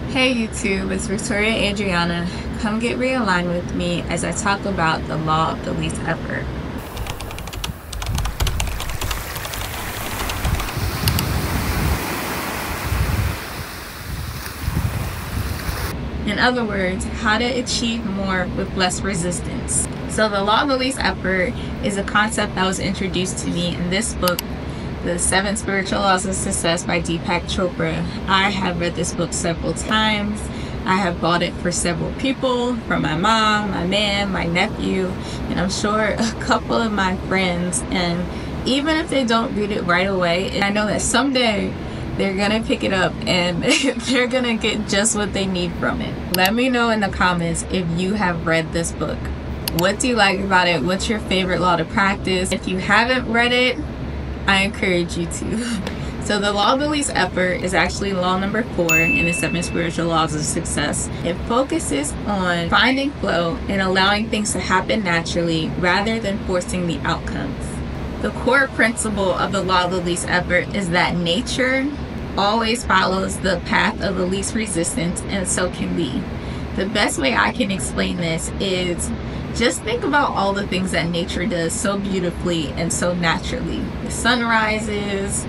Hey YouTube, it's Victoria Adriana. Come get realigned with me as I talk about the law of the least effort. In other words, how to achieve more with less resistance. So the law of the least effort is a concept that was introduced to me in this book, The 7 Spiritual Laws of Success by Deepak Chopra. I have read this book several times. I have bought it for several people, from my mom, my man, my nephew, and I'm sure a couple of my friends. And even if they don't read it right away, I know that someday they're gonna pick it up and they're gonna get just what they need from it. Let me know in the comments if you have read this book. What do you like about it? What's your favorite law to practice? If you haven't read it, I encourage you to. So the law of the least effort is actually law number 4 in the 7 spiritual laws of success. It focuses on finding flow and allowing things to happen naturally rather than forcing the outcomes. The core principle of the law of the least effort is that nature always follows the path of the least resistance, and so can we. The best way I can explain this is just think about all the things that nature does so beautifully and so naturally. The sun rises,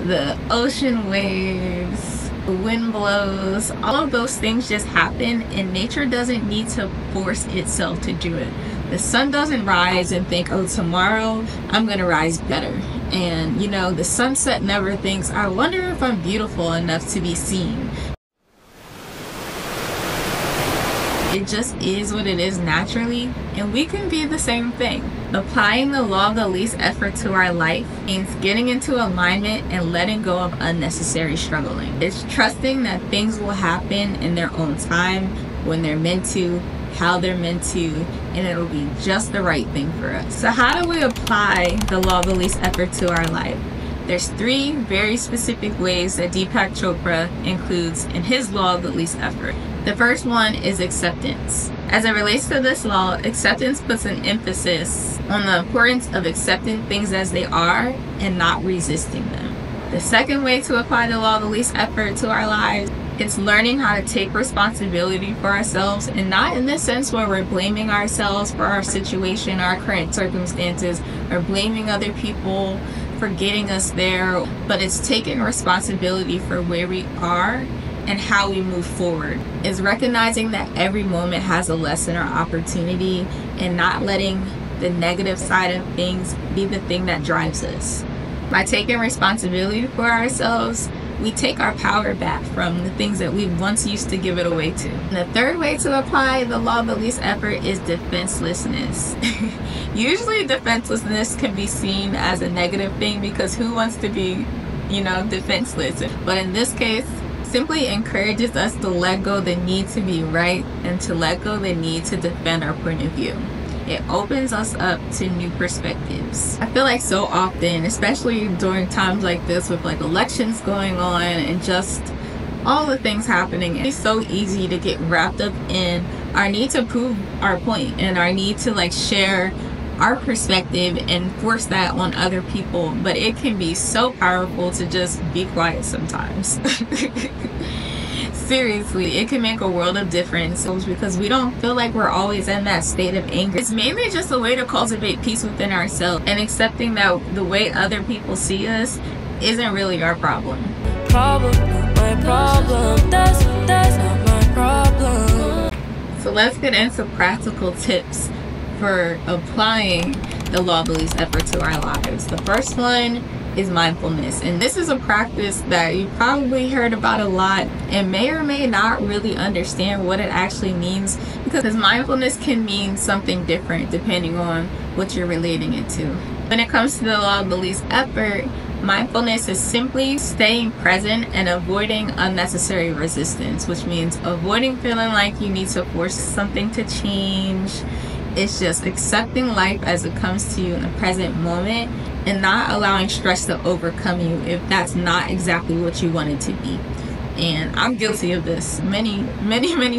the ocean waves, the wind blows, all of those things just happen, and nature doesn't need to force itself to do it. The sun doesn't rise and think, oh, tomorrow I'm gonna rise better. And you know, the sunset never thinks, I wonder if I'm beautiful enough to be seen. It just is what it is naturally, and we can be the same thing. Applying the law of the least effort to our life means getting into alignment and letting go of unnecessary struggling. It's trusting that things will happen in their own time, when they're meant to, how they're meant to, and it'll be just the right thing for us. So how do we apply the law of the least effort to our life? There's 3 very specific ways that Deepak Chopra includes in his law of the least effort. The first one is acceptance. As it relates to this law, acceptance puts an emphasis on the importance of accepting things as they are and not resisting them. The second way to apply the law of the least effort to our lives, it's learning how to take responsibility for ourselves, and not in the sense where we're blaming ourselves for our situation, our current circumstances, or blaming other people for getting us there, but it's taking responsibility for where we are and how we move forward. Is recognizing that every moment has a lesson or opportunity, and not letting the negative side of things be the thing that drives us. By taking responsibility for ourselves, we take our power back from the things that we once used to give it away to. And the third way to apply the law of the least effort is defenselessness. Usually defenselessness can be seen as a negative thing, because who wants to be, defenseless? But in this case, simply encourages us to let go the need to be right and to let go the need to defend our point of view. It opens us up to new perspectives. I feel like so often, especially during times like this with like elections going on and just all the things happening, it's so easy to get wrapped up in our need to prove our point and our need to like share our perspective and force that on other people. But it can be so powerful to just be quiet sometimes. Seriously, it can make a world of difference, because we don't feel like we're always in that state of anger. It's mainly just a way to cultivate peace within ourselves and accepting that the way other people see us isn't really our problem. Problem, not my problem. That's not my problem. So let's get into practical tips for applying the law of the least effort to our lives. The first one is mindfulness, and this is a practice that you probably heard about a lot and may or may not really understand what it actually means, because mindfulness can mean something different depending on what you're relating it to. When it comes to the law of the least effort, mindfulness is simply staying present and avoiding unnecessary resistance, which means avoiding feeling like you need to force something to change. It's just accepting life as it comes to you in the present moment and not allowing stress to overcome you if that's not exactly what you want it to be. And I'm guilty of this many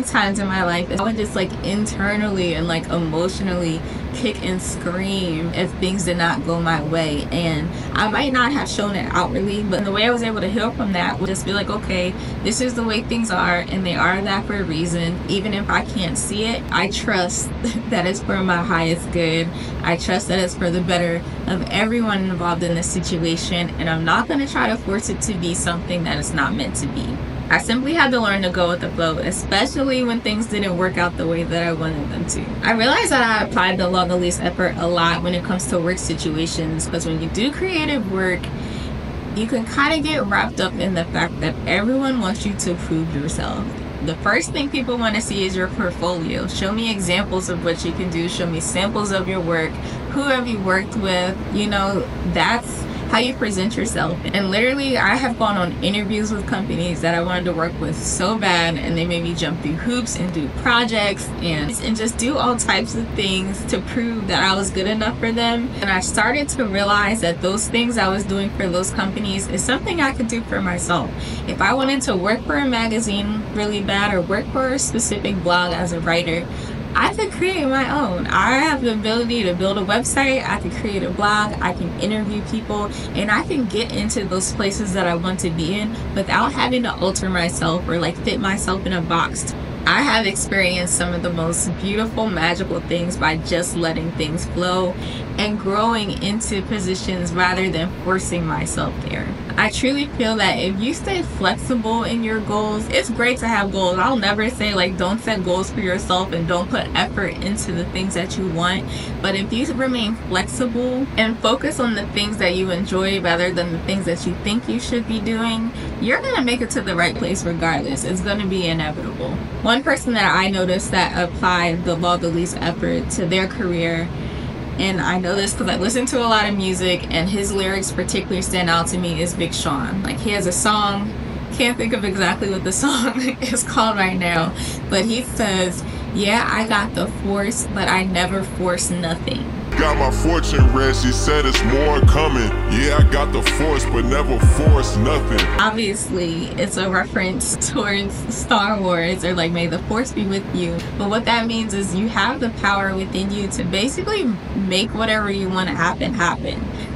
times in my life. I would just like internally and like emotionally kick and scream if things did not go my way. And I might not have shown it outwardly, but the way I was able to heal from that would just be like, okay, this is the way things are, and they are that for a reason. Even if I can't see it, I trust that it's for my highest good. I trust that it's for the better of everyone involved in this situation, and I'm not going to try to force it to be something that it's not meant to be. I simply had to learn to go with the flow, especially when things didn't work out the way that I wanted them to. I realized that I applied the law of the least effort a lot when it comes to work situations, because when you do creative work, you can kind of get wrapped up in the fact that everyone wants you to prove yourself. The first thing people want to see is your portfolio. Show me examples of what you can do. Show me samples of your work. Who have you worked with? You know, that's how you present yourself. And literally, I have gone on interviews with companies that I wanted to work with so bad, and they made me jump through hoops and do projects and just do all types of things to prove that I was good enough for them. And I started to realize that those things I was doing for those companies is something I could do for myself. If I wanted to work for a magazine really bad or work for a specific blog as a writer, I could create my own. I have the ability to build a website, I can create a blog, I can interview people, and I can get into those places that I want to be in without having to alter myself or like fit myself in a box. I have experienced some of the most beautiful, magical things by just letting things flow and growing into positions rather than forcing myself there. I truly feel that if you stay flexible in your goals, it's great to have goals. I'll never say like don't set goals for yourself and don't put effort into the things that you want. But if you remain flexible and focus on the things that you enjoy rather than the things that you think you should be doing, you're going to make it to the right place regardless. It's going to be inevitable. One person that I noticed that applied the law of the least effort to their career, and I know this because I listen to a lot of music and his lyrics particularly stand out to me, is Big Sean. Like, he has a song, can't think of exactly what the song is called right now, but he says, yeah, I got the force, but I never force nothing. Got my fortune read, she said it's more coming. Yeah, I got the force, but never force nothing. Obviously, it's a reference towards Star Wars, or like, may the force be with you. But what that means is you have the power within you to basically make whatever you want to happen.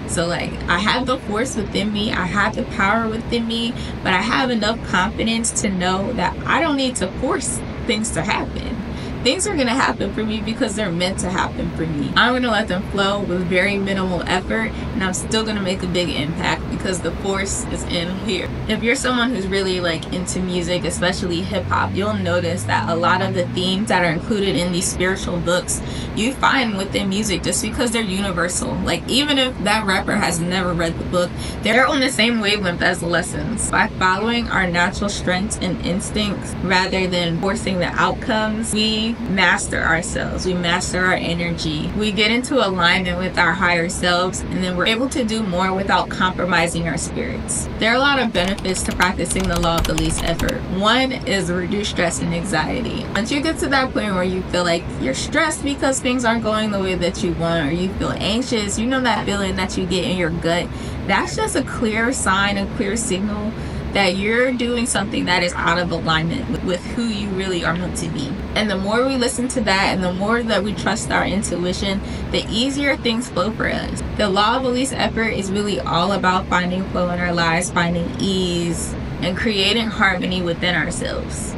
So like, I have the force within me, I have the power within me, but I have enough confidence to know that I don't need to force things to happen. Things are going to happen for me because they're meant to happen for me. I'm going to let them flow with very minimal effort, and I'm still going to make a big impact because the force is in here. If you're someone who's really like into music, especially hip-hop, you'll notice that a lot of the themes that are included in these spiritual books you find within music just because they're universal. Like, even if that rapper has never read the book, they're on the same wavelength as the lessons. By following our natural strengths and instincts rather than forcing the outcomes, we master ourselves, we master our energy, we get into alignment with our higher selves, and then we're able to do more without compromising our spirits. There are a lot of benefits to practicing the law of the least effort. One is reduce stress and anxiety. Once you get to that point where you feel like you're stressed because things aren't going the way that you want, or you feel anxious, you know that feeling that you get in your gut, that's just a clear sign, a clear signal that you're doing something that is out of alignment with who you really are meant to be. And the more we listen to that, and the more that we trust our intuition, the easier things flow for us. The law of the least effort is really all about finding flow in our lives, finding ease, and creating harmony within ourselves.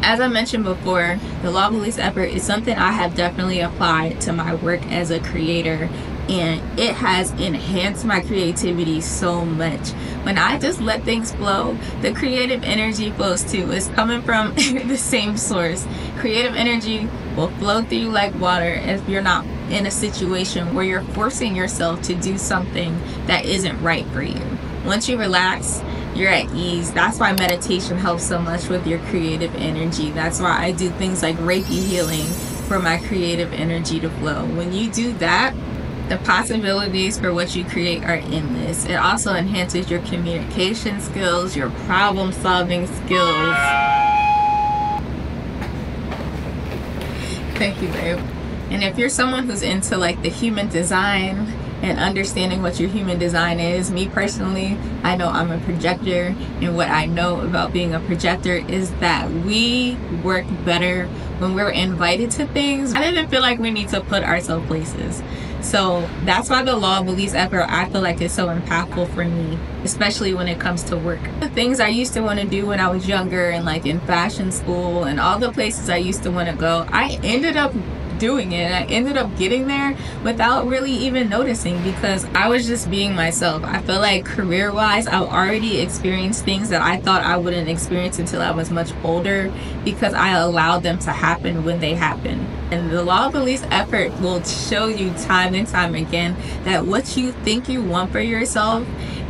As I mentioned before, the law of the least effort is something I have definitely applied to my work as a creator, and it has enhanced my creativity so much. When I just let things flow, the creative energy flows too. It's coming from the same source. Creative energy will flow through you like water if you're not in a situation where you're forcing yourself to do something that isn't right for you. Once you relax, you're at ease. That's why meditation helps so much with your creative energy. That's why I do things like Reiki healing for my creative energy to flow. When you do that, the possibilities for what you create are endless. It also enhances your communication skills, your problem solving skills. Thank you, babe. And if you're someone who's into like the human design and understanding what your human design is, me personally, I know I'm a projector, and what I know about being a projector is that we work better when we're invited to things, I didn't feel like we need to put ourselves places. So that's why the law of the least effort, I feel like, is so impactful for me, especially when it comes to work. The things I used to want to do when I was younger and like in fashion school and all the places I used to want to go, I ended up doing it. I ended up getting there without really even noticing, because I was just being myself. I feel like career-wise, I've already experienced things that I thought I wouldn't experience until I was much older, because I allowed them to happen when they happen. And the law of the least effort will show you time and time again that what you think you want for yourself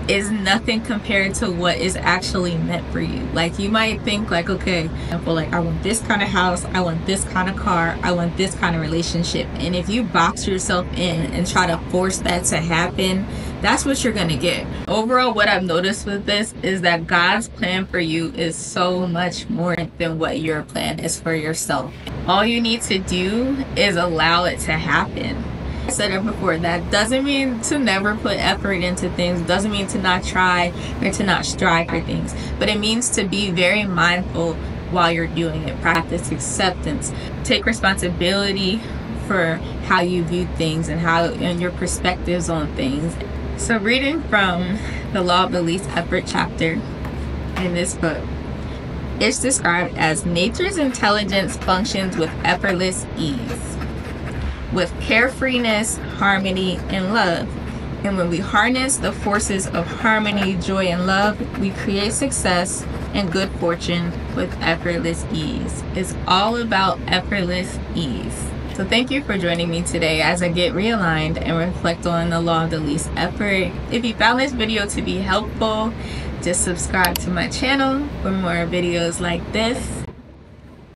is nothing compared to what is actually meant for you. Like, you might think like, okay, I feel like I want this kind of house, I want this kind of car, I want this kind of relationship. And if you box yourself in and try to force that to happen, that's what you're gonna get. Overall, what I've noticed with this is that God's plan for you is so much more than what your plan is for yourself. All you need to do is allow it to happen. I said it before, that doesn't mean to never put effort into things, doesn't mean to not try or to not strive for things, but it means to be very mindful while you're doing it. Practice acceptance, take responsibility for how you view things and your perspectives on things. So reading from the Law of the Least Effort chapter in this book, it's described as nature's intelligence functions with effortless ease, with carefreeness, harmony, and love. And when we harness the forces of harmony, joy, and love, we create success and good fortune with effortless ease. It's all about effortless ease. So thank you for joining me today as I get realigned and reflect on the law of the least effort. If you found this video to be helpful, just subscribe to my channel for more videos like this.